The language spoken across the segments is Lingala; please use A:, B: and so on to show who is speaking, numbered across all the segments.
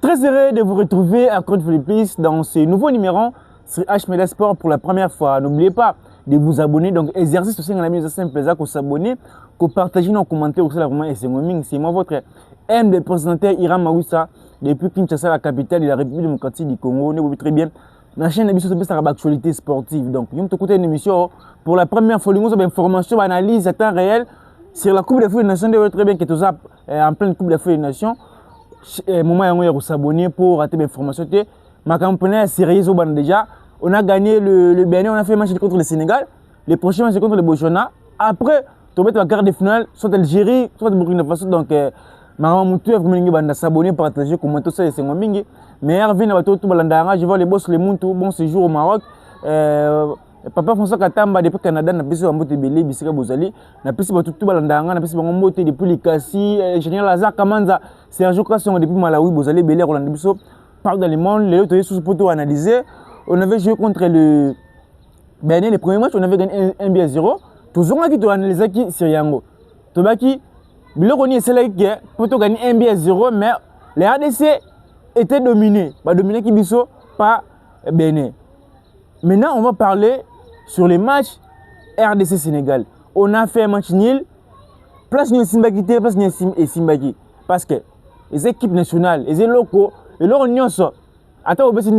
A: Très heureux de vous retrouver encore une fois de plus dans ce nouveau numéro sur HMedia Sport pour la première fois. N'oubliez pas de vous abonner. Donc, exercice aussi dans la mise simple, que s'abonner, que partager nos commentaires aussi. C'est moi votre M de présentateur Iram Mawissa depuis Kinshasa, la capitale de la République démocratique du Congo. Vous très bien. La chaîne de Bissot c'est l'actualité sportive. Donc, nous avons écouté une émission pour la première fois. Nous avons des informations, analyse à temps réel sur la Coupe d'Afrique des Nations. Vous voyez très bien que tout ça en pleine Coupe d'Afrique des Nations. Moment où s'abonner pour rater mes informations. Ma campagne est sérieuse déjà. On a gagné le Bénin, on a fait un match contre le Sénégal. Le prochain match contre le Botswana. Après, on va mettre la quart de finale, soit Algérie, soit le Burkina Faso. Donc, ma moutou est s'abonner, partager, commenter ça et c'est moi mingi. Mais Hervé n'a pas tout balandanga. Je vois les boss les moutou, bon séjour au Maroc. Papa François Katamba depuis Canada n'a pas pu emboter belé bisika bozali n'a pas pu tout balandanga n'a pas pu emboter depuis les Kassi ingénieur Lazare Kamanza Sergio Kasson depuis Malawi bozali belé Roland Bisso parle dans le monde les autres sous pour analyser. On avait joué contre le Bénin les premiers matchs on avait gagné 1-0 toujours on a qui doit analyser qui Siriango Tobaki bilokoni c'est là qui pour gagner 1-0 mais les RDC étaient dominés pas dominés qui Bisso pas Bénin. Maintenant on va parler sur les matchs RDC Sénégal. On a fait un match nul. Place ni Simbaki, place ni Simbaki. Parce que les équipes nationales, les locaux, et là on y est. Attends, on va se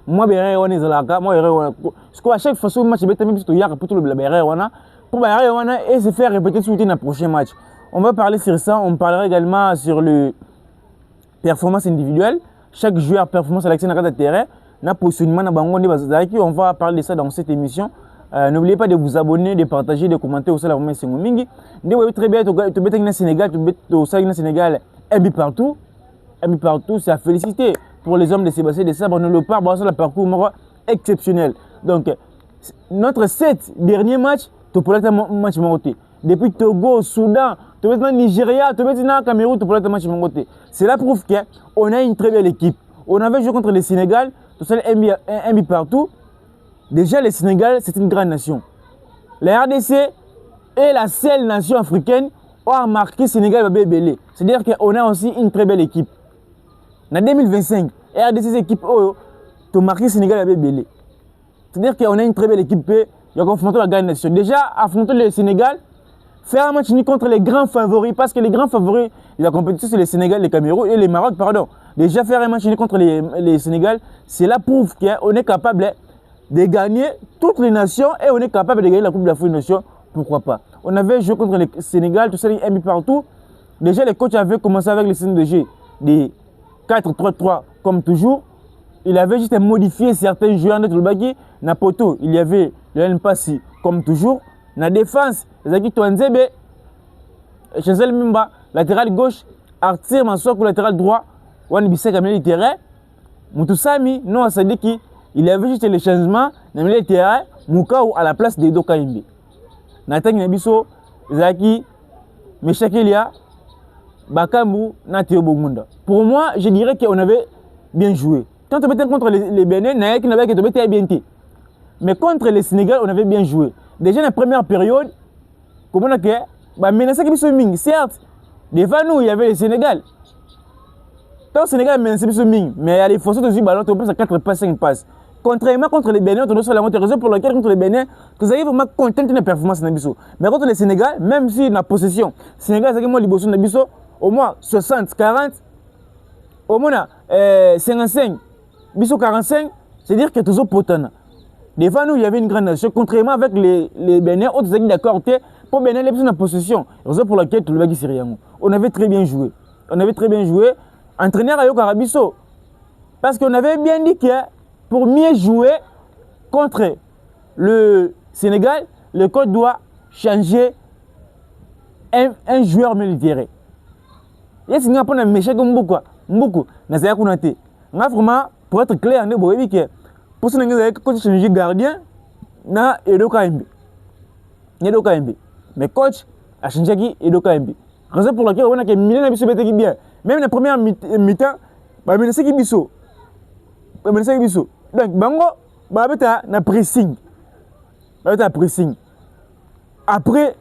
A: moi beré on est là, moi beré on. Parce qu'à chaque fois ce match bête même si tu y a pour le beré on a pour beré on a et se faire répéter sur le prochain match. On va parler sur ça. On parlera également sur le performance individuelle. Chaque joueur performance à l'action de terrain. On va parler de ça dans cette émission. N'oubliez pas de vous abonner, de partager, de commenter aussi la vraiment c'est mingi. Vous très bien, tu bêtes au Sénégal, tu bêtes au Sénégal, un but partout, c'est à féliciter pour les hommes de Sébastien de Sabre. Nous le parlons, c'est le parcours exceptionnel. Donc notre 7 derniers matchs, tu peux être match monté. Depuis Togo, Soudan, tu bêtes Nigeria, tu bêtes Cameroun, tu peux être match monté. Cela prouve qu'on a une très belle équipe. On avait joué contre le Sénégal. Tout ça, un but partout. Déjà, le Sénégal, c'est une grande nation. La RDC est la seule nation africaine où a marqué le Sénégal va belé. C'est-à-dire qu'on a aussi une très belle équipe. En 2025, la RDC, c'est l'équipe où a marqué le Sénégal va belé. C'est-à-dire qu'on a une très belle équipe qui a confronté la grande nation. Déjà, affronter le Sénégal, faire un match contre les grands favoris, parce que les grands favoris de la compétition, c'est le Sénégal, le Cameroun et le Maroc, pardon. Déjà faire un match contre les Sénégal, cela prouve qu'on est capable de gagner toutes les nations et on est capable de gagner la Coupe d'Afrique des Nations. Pourquoi pas? On avait joué contre le Sénégal, tout ça, il mis partout. Déjà, les coachs avaient commencé avec le système de jeu des 4-3-3 comme toujours. Il avait juste modifié certains joueurs de Tulbaki. Napoto, il y avait le Mpassi comme toujours. La défense, Zaki Touanzebe, Chancel Mimba, latéral gauche, Arthur Mansour, latéral droit. On a comme le terrain. Moutoussami, non, ça dit qu'il avait juste le changement dans le terrain, Moukao à la place de Doka Imbe. Nathan Nabiso, Zaki, Meshakelia, Bakambu, Natio Bogmunda. Pour moi, je dirais qu'on avait bien joué. Quand on était contre les Bénin, on avait bien été. Mais contre les Sénégal, on avait bien joué. Déjà, dans la première période, comment on a fait? Menacé qui sont certes, devant nous, il y avait le Sénégal. Tant le Sénégal menacé qui sont mais il y a les forces de ballon, tu peux à 4 passes, 5 passes. Contrairement contre les Bénin, on a la raison pour laquelle contre les Bénin, vous avez vraiment content de la performance de Nabiso. Mais contre le Sénégal, même si la possession, le Sénégal, c'est moi l'Ibosso Nabiso, au moins 60, 40, au moins 55, Bisso 45, c'est-à-dire que toujours potent. Devant nous, il y avait une grande nation, contrairement avec les Bénin, autres équipes d'accord, pour Bénin, les personnes en possession, raison pour laquelle tout le monde est on avait très bien joué. On avait très bien joué. Entraîneur Ayo Karabiso, parce qu'on avait bien dit que pour mieux jouer contre le Sénégal, le coach doit changer un joueur militaire. Et c'est un méchant comme beaucoup. Vraiment, pour être clair, pour ce que coach changer gardien, na Edoka Imbi. Mais coach a changé qui Edoka Imbi. Raison pour laquelle on a que Milan a bien bien. Même la première mi-temps, c'est qui biso. Donc bango na pressing. Après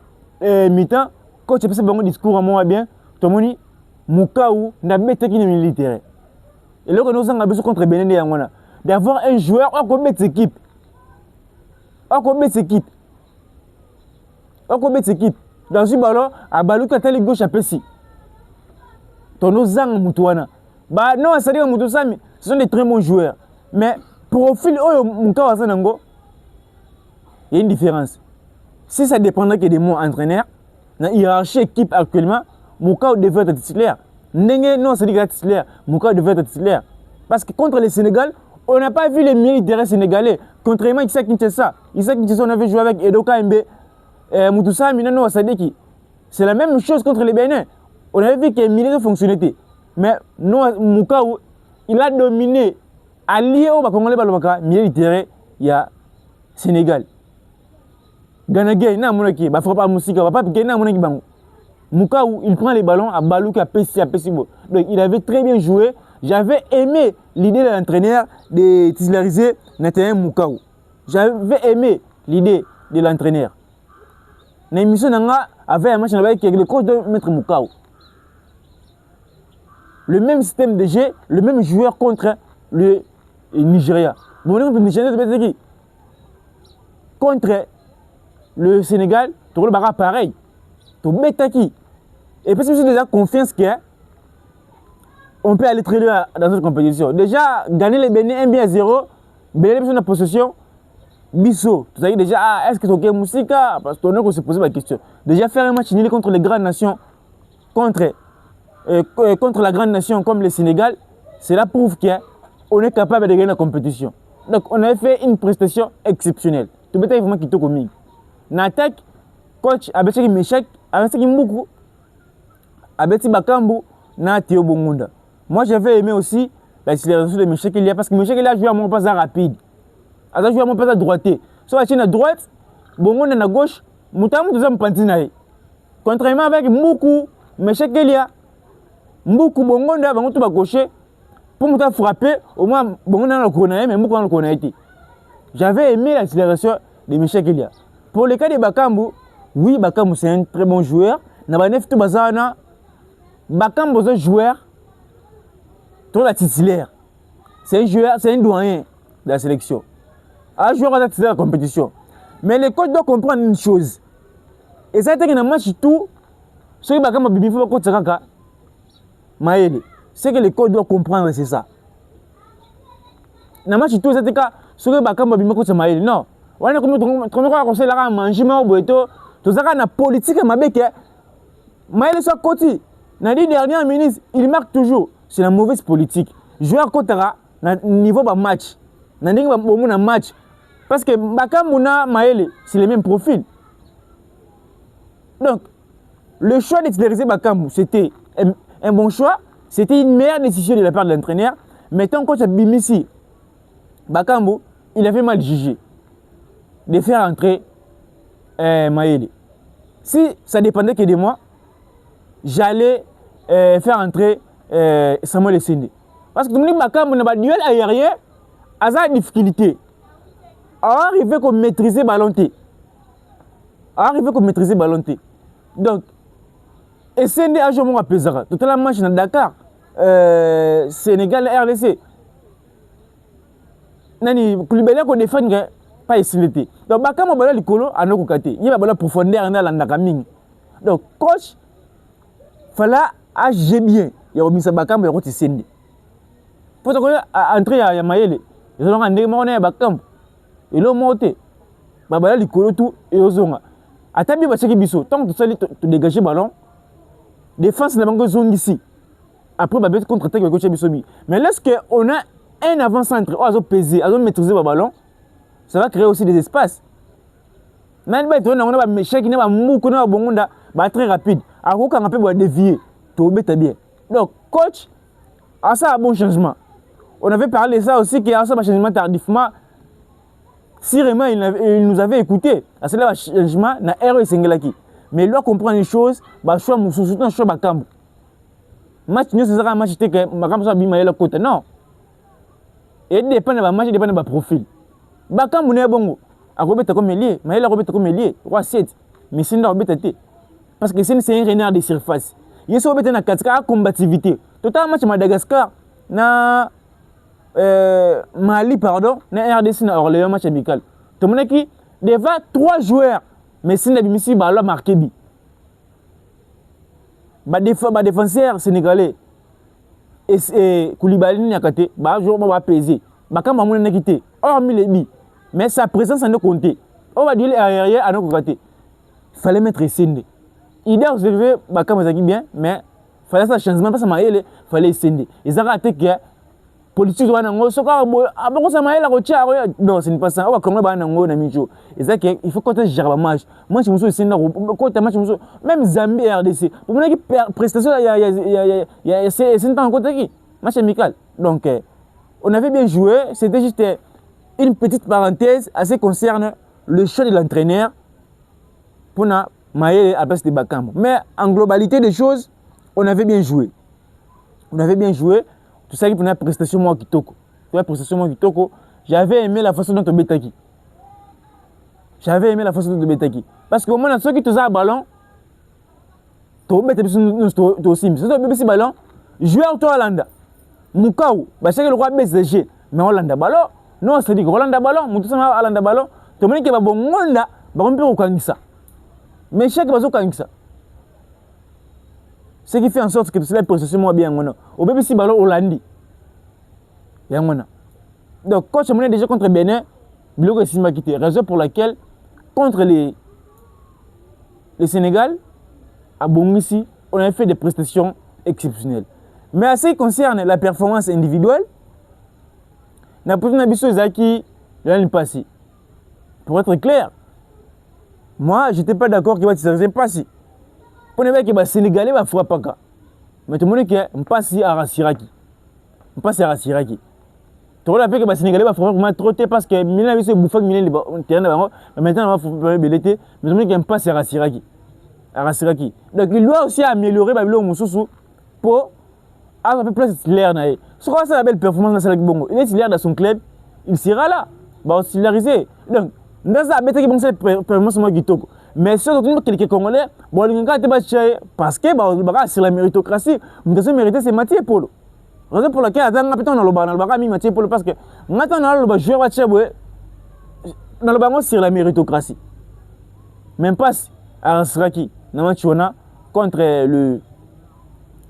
A: mi-temps, coach a fait un discours à moi bien. Tomoni Mukau na bête qui est militaire. Et là, nous avons besoin contre Bénin et Angola. D'avoir un joueur qui commet cette équipe. Qui commet cette équipe. Qui commet cette équipe. Dans ce ballon, à Balou, qui a gauche à Pessi. Tono Zang Moutouana. Bah non, ça dit que ce sont des très bons joueurs. Mais profil, il y a une différence. Si ça dépendait que de mon entraîneur, dans la hiérarchie équipe actuellement, Moukao devait être titulaire. Non, c'est dit qu'il est titulaire. Moukao devait être titulaire. Parce que contre le Sénégal, on n'a pas vu les militaires sénégalais. Contrairement à Issa Kinshasa. Issa Kinshasa, on avait joué avec Edo Kaimbe. Moutoussa, Minano, Sadeki. C'est la même chose contre les Bénin. On avait vu que les militaires fonctionnaient. Mais non, Moukao, il a dominé. Allié au Congolais, militaire, il y a Sénégal. Ganagé, il n'a pas frappé à Moussika, il n'a pas piqué, il n'a pas Moukao, il prend les ballons à Balouka, à Pessi. Donc il avait très bien joué. J'avais aimé l'idée de l'entraîneur de titulariser Nathan Moukao. J'avais aimé l'idée de l'entraîneur. L'émission avait un match avec le coach de Maître Moukao. Le même système de jeu, le même joueur contre le Nigeria. Le Nigeria, contre le Sénégal, tu le barra pareil. Tu mets qui. Et puis, j'ai déjà confiance qu'on peut aller très loin dans cette compétition. Déjà, gagner les Bénin 1 à 0, Bénin sur la possession, Bissot. Tu sais déjà, est-ce que tu as Moussika? Parce qu'on a se poser la question. Déjà, faire un match nul contre les grandes nations, contre la grande nation comme le Sénégal, cela prouve qu'on est capable de gagner la compétition. Donc, on a fait une prestation exceptionnelle. Tu peux vraiment quitter comme N'attaque, coach, avec ce qui m'échec, avec ce qui m'oukou, avec ce Bakambu, na Théo Bongunda. Moi, j'avais aimé aussi l'accélération de Michel Kelia parce que Michel Kelia a joué à mon pas rapide. Il a joué à mon pas droité. Soit il est à droite, Bongonda à gauche, Moutamou tout ça me pantine. Contrairement avec Moukou, Michel Kelia, Moukou Bongonda, Bongonda va gaucher, pour Mouta frapper, au moins Bongonda le connaît, mais Moukou le connaît. J'avais aimé l'accélération de Michel Kelia. Pour le cas de Bakambu, oui, Bakambu c'est un très bon joueur. Nabanef tout bazana, Bakambu c'est un joueur, trop la titulaire. C'est un joueur, c'est un doyen de la sélection. Un joueur à la titulaire de la compétition. Mais le coach doit comprendre une chose. Et ça a été que dans le match tout, ce que Bakambu bibi faut pas que Maël. Ce que le coach doit comprendre, c'est ça. Dans le match tout, ça a été que ce que Bakambu bibi faut Maël. Non. On a commencé à manger, tout ça, la politique, Maël soit côté. Dans les dernières minutes, il marque toujours. C'est la mauvaise politique. Joueur côté, niveau de match. Dans le match. Parce que Bakamuna, Maël, c'est le même profil. Donc, le choix de titulariser Bakambu, c'était un bon choix. C'était une meilleure décision de la part de l'entraîneur. Mais tant que Bimissi, Bakambu, il avait mal jugé de faire entrer Maël. Si ça dépendait que de moi, j'allais faire entrer Samuel Essende. Parce que tout le monde a un duel aérien, à sa difficulté. Arriver à maîtriser ballon. Donc, Essende a joué mon pesara. Tout la match dans Dakar, Sénégal, RDC. Nani, Koulibaly ko défendre pas Essende. Donc, Bakam bala likolo anoko kate. Il va bala profondeur na landaka mingi. Donc, coach fala agir bien. Il y a omis Bakam ya ko Essende. Faut que entrer à Maël. Ils ont rendé mon Bakam. Et là, monté. Bala likolo tout et ozonga. Atabi ba cheki biso. Tant que tu dégager ballon, défense na bango zone ici. Après ba contre-attaque avec coach bisomi. Mais lorsque on a un avant-centre, on a pesé, on a maîtrisé le ballon, ça va créer aussi des espaces. Mais on a un méchant qui n'a pas moukou, très rapide. Alors qu'on peut dévier, tout bien. Donc, coach, ça a un bon changement. On avait parlé de ça aussi, qu'il y a un changement tardivement. Si vraiment il nous avait écouté, c'est là un changement, il y a un erreur. Mais il doit comprendre une chose, il choix Moussou, un choix Bakambu. Match, c'est un match qui est un côté. Non. Et dépend de match, dépend de profil. Bakambu n'est bon. A Robert comme lié, mais il a Robert comme lié. Roi 7. Mais c'est une Robert. Parce que c'est un renard de surface. Il y a une combativité. Tout un match Madagascar, na Mali, pardon, na RDC na Orléans match amical. Tout le monde qui devant 3 joueurs, mais si la bimisi ballon marqué bi. Ba défenseur sénégalais et Koulibaly Nyakate, ba joueur ba peser. Ba kama mona na quitté. Hormis les bi, mais sa présence en compter. On va dire aérien à nos côtés. Il fallait mettre Sende. Il a observé ba kama zaki bien, mais fallait ça changement parce que maïle fallait Sende. Ils ont raté que politique wana ngo soka abako sa maïla ko tia non ce n'est pas ça. On va comment ba nango na micho. Et ça que il faut qu'on gère le match. Moi je me suis Sende ko ta match même Zambie et RDC. Pour moi qui prestation il y a c'est un côté qui match amical. Donc on avait bien joué, c'était juste une petite parenthèse à ce qui concerne le choix de l'entraîneur pour na maïle à place de Bakam. Mais en globalité des choses, on avait bien joué. On avait bien joué. Tout ça qui prenait la prestation moi kitoko. La prestation moi kitoko. J'avais aimé la façon dont on betaki. J'avais aimé la façon dont on betaki. Parce que au moins ceux qui te un ballon, tu bête aussi. Si tu as ballon, joueur toi Hollande. Mukau, bah c'est que le roi BCG, mais Hollande ballon. Non, c'est dit que Hollande ballon, Moutou sama Hollande ballon. Tu me dis que bah bon monde, bah on peut reconnaître ça. Mais chaque bazo quand ça. Ce qui fait en sorte que cela processus moi bien ngono. Au BBC ballon Hollandi. Ya ngona. Donc quand je menais déjà contre Bénin, Biloko Simba quitté. Raison pour laquelle contre les Sénégal à Bongissi, on a fait des prestations exceptionnelles. Mais à ce qui concerne la performance individuelle, n'a pas de chose qui l'année passée. Pour être clair, moi, je n'étais pas d'accord qu'il va se passer. Pour ne pas que les Sénégalais ne frappent pas. Mais tout le monde dit que je passe à Rassiraki. Je passe à Rassiraki. Tu vois que les Sénégalais ne frappent pas trop parce que Milan a bouffé le terrain. Maintenant, on va faire belleté. Mais tout le monde dit que je passe à Rassiraki. Donc, il doit aussi améliorer le Moussoussou pour avoir un peu plus titulaire. Ce qu'on a la belle performance dans Bongo. Il est titulaire dans son club. Il sera là. Il va titulariser. Donc, dans la bête qui est performance moi kitoko. Mais si on a quelques Congolais, bon, les gars parce que c'est la méritocratie. Mais ce mérité c'est Mathieu Polo. Raison pour laquelle on a le Mathieu Polo parce que maintenant le joueur va dans le ballon sur la méritocratie. Même pas à Rassiraki, contre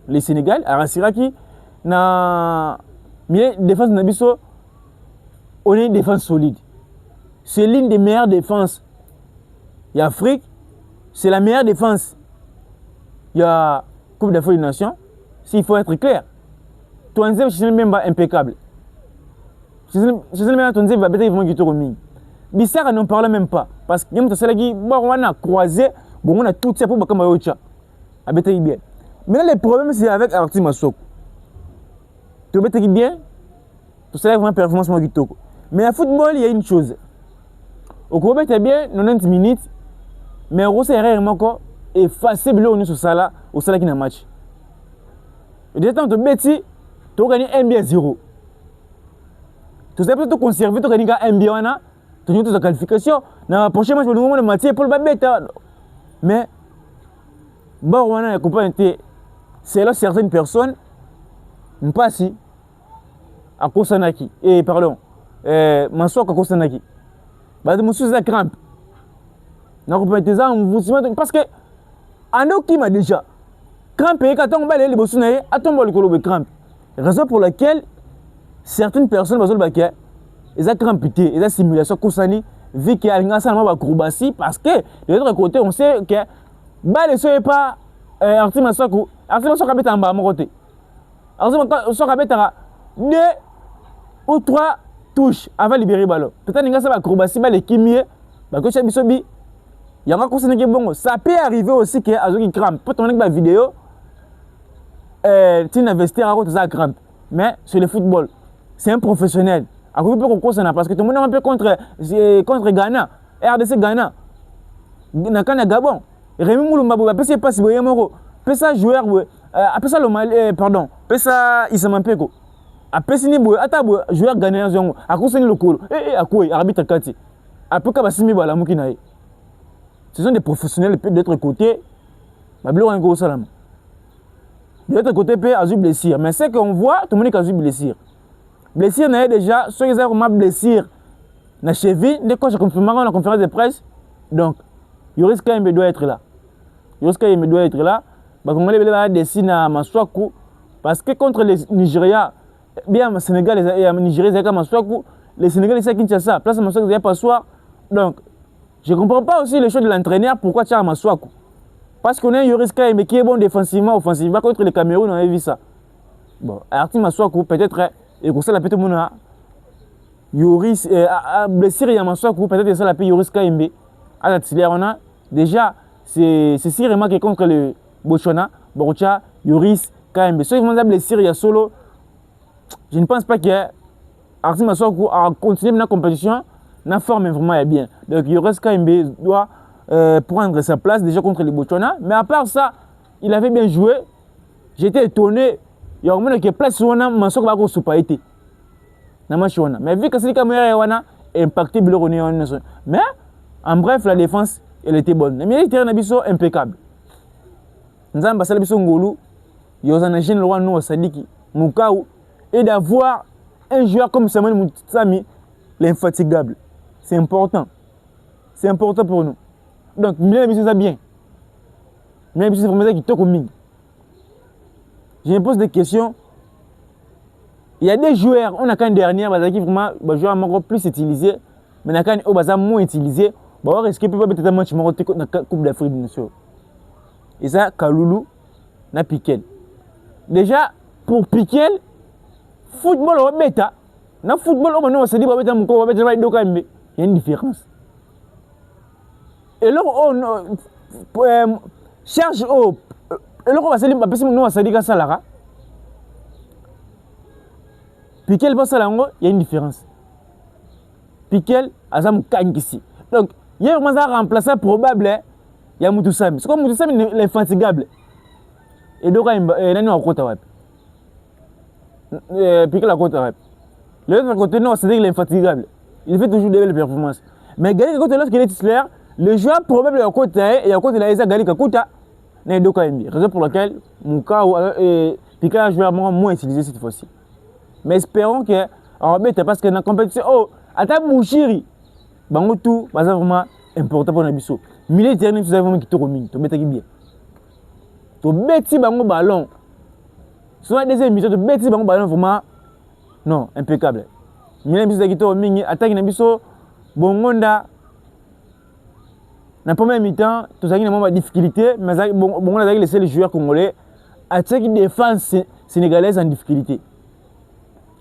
A: le Sénégal, à Rassiraki, na défense Nabiso, on est une défense solide. C'est l'une des meilleures défenses. Il y a Afrique, c'est la meilleure défense. Il y a Coupe d'Afrique des Nations. S'il faut être clair, Tonzé, je ne même pas impeccable. Je ne sais même pas Tonzé va peut-être vraiment quitter au ming. Bissar n'en parle même pas. Parce que nous on a croisé, bon, on a tout ça pour Bakama Yocha. Abete bien. Mais là, le problème, c'est avec Arti Masok. Tu veux bien, tout ça, vraiment performance Mogitoko. Mais à football, il y a une chose. Au Kobe, tu bien 90 minutes, mais au Rose, encore effacé sur ça au salaire qui n'a match. Et dès que tu bêtis, tu as gagné 1-0. Tu sais plutôt conserver, tu as gagné 1-1, tu as gagné ta qualification. Dans le prochain match, le moment de Mathieu pour le bête. Mais, bon, on a compris, c'est là certaines personnes, pas si, à Kosanaki, et pardon, Mansouk à Kosanaki. Monsieur la crampe. Parce que en qui m'a déjà crampe et quand on va aller les bossunaï, attends le colo de crampe. Raison pour laquelle certaines personnes basol baké, ils ont crampité, ils ont simulation Kosani, vu qu'il y a un acrobatie parce que de l'autre côté on sait que bah les soyez pas Arti Masaku, Arti Masaku habite en bas à mon côté. Arti Masaku habite à 2 ou 3 touche avant de libérer le ballon. Peut-être que ça va acrobatie, les kimie, il y a un conseil qui est bon. Ça peut arriver aussi qu'il y a un crampe. Peut-être que la vidéo, tu investis à côté de ça crampe. Mais sur le football, c'est un professionnel. À quoi peut qu'on parce que tout le monde est un peu contre Ghana, RDC Ghana, Nakana Gabon. Rémi Moulumba, c'est pas si vous avez ça joueur, après ça le Mali, pardon, après ça Isamampeko. Après si vous avez joueur ghanéen, à quoi c'est le colo, à quoi arbitre Kati. Après quand Bassimi Bala Moukinaï. Ce sont des professionnels de l'autre côté. De l'autre côté, il y a des blessures. Mais c'est qu'on voit, tout le monde a des blessures. Blessure n'a déjà, ceux qui ont vraiment blessure, na cheville, dès que je confirmerai la conférence de presse, donc, Yoris Kaimbe doit être là. Yoris Kaimbe doit être là. Bah, Congolais va dessiner à Maswaku, parce que contre les Nigeria, bien, le Sénégal et le Nigeria, c'est comme Maswaku, les Sénégalais, c'est Kinshasa, place à Maswaku, il n'y a pas soir. Donc, je ne comprends pas aussi les choses de l'entraîneur, pourquoi tu as Maswaku. Parce qu'on a un Yoris Kaimbe qui est bon défensivement, offensivement, contre les Cameroun, on avait vu ça. Bon, Arti Maswaku, peut-être, et pour ça, la peut-être, Yoris, blessure Yamaswaku, peut-être ça l'appelle Yoris Kaimbe. À la titulaire, on a déjà, c'est si remarqué contre le Botswana, Borocha, Yoris Kaimbe. Ceux qui vont blessure, il y a solo. Je ne pense pas que Arti Maswaku a continué dans la compétition, la forme vraiment est bien. Donc Yoris Kaimbe doit prendre sa place déjà contre le Botswana. Mais à part ça, il avait bien joué. J'étais étonné. Il y a au moins que place où on a Maswaku va avoir pas été. Mais vu que c'est le caméra impacté mais en bref la défense elle était bonne. Le milieu de terrain est impeccable. Nous avons passé le Ngolu, Yozana Jean Laurent Noah Sadiki, Moukao, et d'avoir un joueur comme Samuel Moutsami, l'infatigable. C'est important. C'est important pour nous. Donc, milieu de ça bien. Mais c'est vraiment ça qui toque au milieu. Je me pose des questions. Il y a des joueurs, on a qu'un dernier, qui vraiment, joueur encore plus utilisé, mais on a qu'un autre moins utilisé, on risque peut être un match dans la Coupe d'Afrique des Nations. Et ça, Kaloulou, na Piquel. Déjà, pour Piquel, football au bêta, na football au moment où on se dit, il y a une différence. Et là, on charge au. Et là, on va se dire, que ça là. Piquel va ça là, il y a une différence. Piquel, Azam Kangisi. Donc, il y a vraiment un remplaçant probable, il y a Moutoussami. C'est comme Moutoussami, il est infatigable. Et donc, il y a un côté web. Piquel à côté web. L'autre côté, non, c'est-à-dire qu'il est infatigable. Il fait toujours des belles performances. Mais Gali, quand lorsqu'il est titulaire, le joueur probable est à côté, et à côté de la Gali Kakuta, n'est pas KMB. Raison pour laquelle Mouka et Piquel a joué moins utilisé cette fois-ci. Mais espérons que, parce que dans la compétition, oh, à ta boucherie, bango tout, c'est vraiment important pour nous. Milieu de terrain, vous avez vraiment qui te remis, tu mets bien. Tu bêtis bango ballon. Soit des émissions, tu bêtis bango ballon, vraiment, non, impeccable. Milieu de terrain qui te remis, attaque nabiso, bongonda. Dans la première mi-temps, tu as une difficulté, mais on a laissé les joueurs congolais attaquer une défense sénégalaise en difficulté.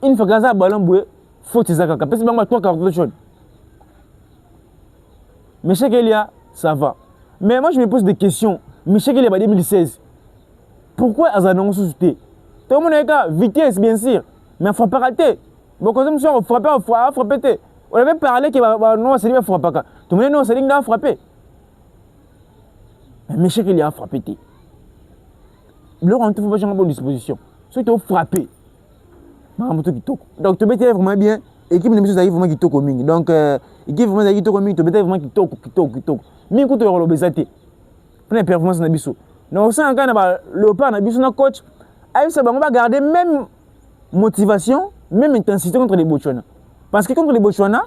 A: Une fois que ça ballon boué, faut que ça parce que bango toi carton jaune. Michel Elia, ça va. Mais moi je me pose des questions. Michel Elia 2016. Pourquoi Azanon sous-souté? Tout le monde a vitesse bien sûr, mais il ne faut pas rater. Bon quand on frappe, on frappe. On avait parlé que non c'est lui frappe pas. Tout le monde non c'est lui qui a frappé. Mais Michel Elia a frappé. Le on ne faut pas changer bonne disposition. Ceux qui ont frappé. Donc, tu mets vraiment bien. Équipe de monsieur vraiment qui toque au ming. Donc, équipe vraiment qui toque au ming, tu mets vraiment qui toque. Mais écoute, tu as l'obésité. Pour une performance dans biso. Donc, ça, quand on a le pas dans biso, notre coach, ça va garder même motivation, même intensité contre les Botswana. Parce que contre les Botswana,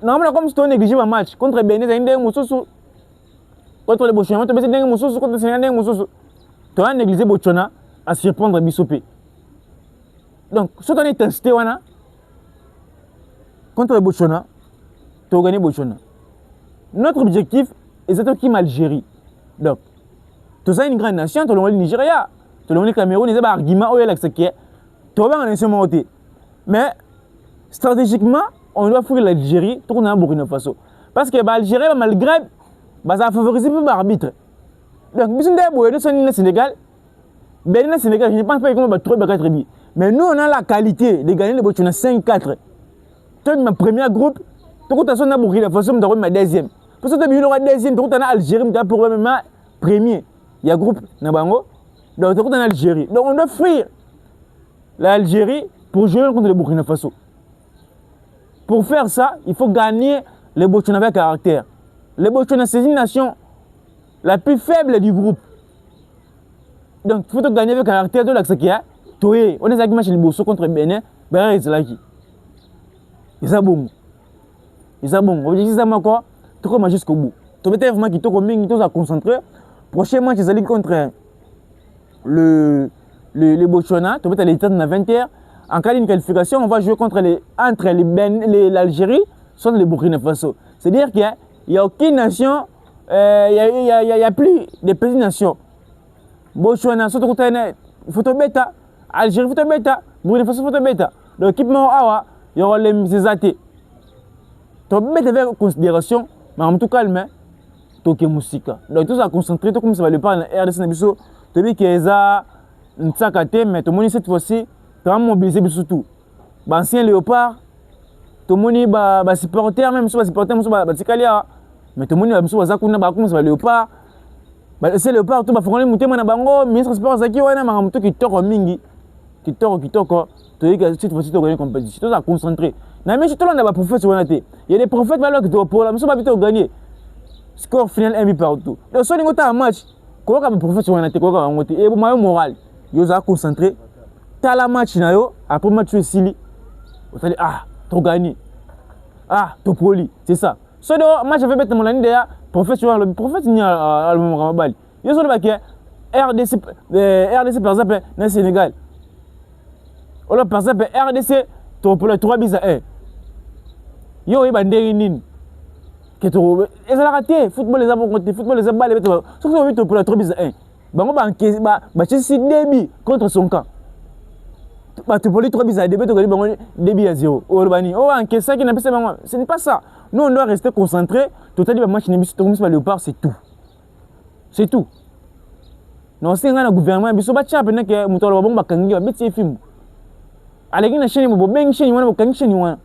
A: normalement, comme si tu as négligé un match, contre Bénin, tu as un moussou. Contre les Botswana, tu as un moussou, contre les Sénégalais, tu as négligé Botswana à surprendre Bissopé. Donc, si tu as une intensité contre le Botswana, tu as gagné Botswana. Notre objectif est d'attaquer l'Algérie. Donc, tu as une grande nation, tu as le Nigeria, tu as le Cameroun, tu as un argument, tu as un nation. Mais, stratégiquement, on doit fouiller l'Algérie, tout le Burkina Faso. Parce que l'Algérie, malgré, ça a favorisé l'arbitre. Donc, si on a le Sénégal, le Sénégal, je ne pense pas qu'on va trop très bien. Mais nous, on a la qualité de gagner le Botswana 5-4. Tu as ma première groupe, tu as un Burkina Faso, tu as ma deuxième. Parce que tu as une deuxième, tu as l'Algérie, tu as pour ma premier. Il y a un groupe, donc tu as l'Algérie. Donc on doit fuir l'Algérie pour jouer contre le Burkina Faso. Pour faire ça, il faut gagner le Botswana avec caractère. Le Botswana, c'est une nation la plus faible du groupe. Donc il faut gagner avec caractère de l'accès qu'il y a. On est avec match le Bosso contre Bénin, barrière ezalaki eza bongo objectif eza quoi tokoma jusqu'au bout tobeta vraiment kitoko mingi toza concentré prochain match ezali contre le Botswana tobeta les temps na 20h en cas d'une qualification on va jouer contre l'Algérie soit le Burkina Faso, c'est à dire qu'il y a aucune nation il y a plus de petites nations. Botswana surtout photo bêta, Algérie photo bêta, Burkina Faso photo bêta. Donc équipement awa, il y aura les misézatés. Tu bêta avec considération, mais en tout calme, toke musika. Donc tout ça concentré, tout comme ça va le parler RDC Nabiso, tu dis que ça n'tsakate, mais tout le monde cette fois-ci, tu vas mobiliser surtout. Ancien léopard, tout le monde va supporter, même si va supporter, même si va tikalia, mais tout le monde va supporter léopard. C'est le part tout ba fongole mutema na bango ministre sport zaki wana makamuto kitoko mingi kitoko to yika cette fois-ci to gagner compétition to ça concentré na mais tout le monde ba prophète wana te il y a des prophètes là qui to pour la mais ba bito gagner score final 1 but partout donc so ningo ta match ko ka ba prophète wana te ko ka bango te et mayo moral yo za concentré ta la match na yo après match sili on dit ah to gagner ah to poli c'est ça so do match avait bête mon année déjà prophète ni à le moment bali yo so le baké RDC par exemple na Sénégal ou là par exemple RDC to pour le 3 buts à 1 yo e banderi nini que to et ça la raté football les avons compté football les a balé so to pour le 3 buts à 1 bango ba Chelsea début contre son camp ba to pour le 3 buts à 2 to bango début à 0 ou bani oh encaisse ça qui n'a pas ça ce n'est pas ça. Nous, on doit rester concentré. Totalement, le match n'est pas léopard, c'est tout. C'est tout. Non, c'est un gouvernement. Il y a un chap qui est bon, il y a un film. Allez, il y a une chaîne, il y a une chaîne.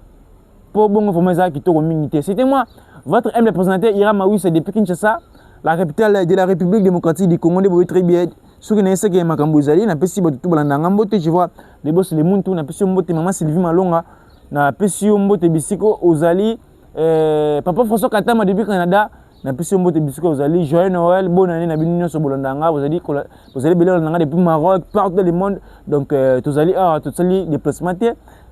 A: Pour bon information qui est communauté. C'était moi, votre humble représentant Hiram Aouissa depuis Kinshasa, la capitale de la République démocratique du Congo. Vous très bien. Ceux qui ne savent pas qui est Makambozali, n'a pas si tout balandangambote. Je vois les boss les Muntu, n'a pas si mbote maman Sylvie Malonga, n'a pas si mbote Bisiko Ozali. Papa François Katama depuis Canada na pesi mbote bisiko vous allez joyeux Noël bonne année na bino so bolondanga vous allez belé olanga depuis Maroc partout dans le monde donc tous allez déplacement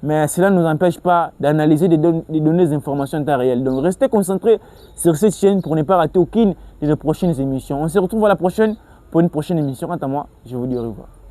A: mais cela ne nous empêche pas d'analyser de donner des informations en temps réel donc restez concentrés sur cette chaîne pour ne pas rater aucune de nos prochaines émissions on se retrouve à la prochaine pour une prochaine émission quant à moi je vous dis au revoir.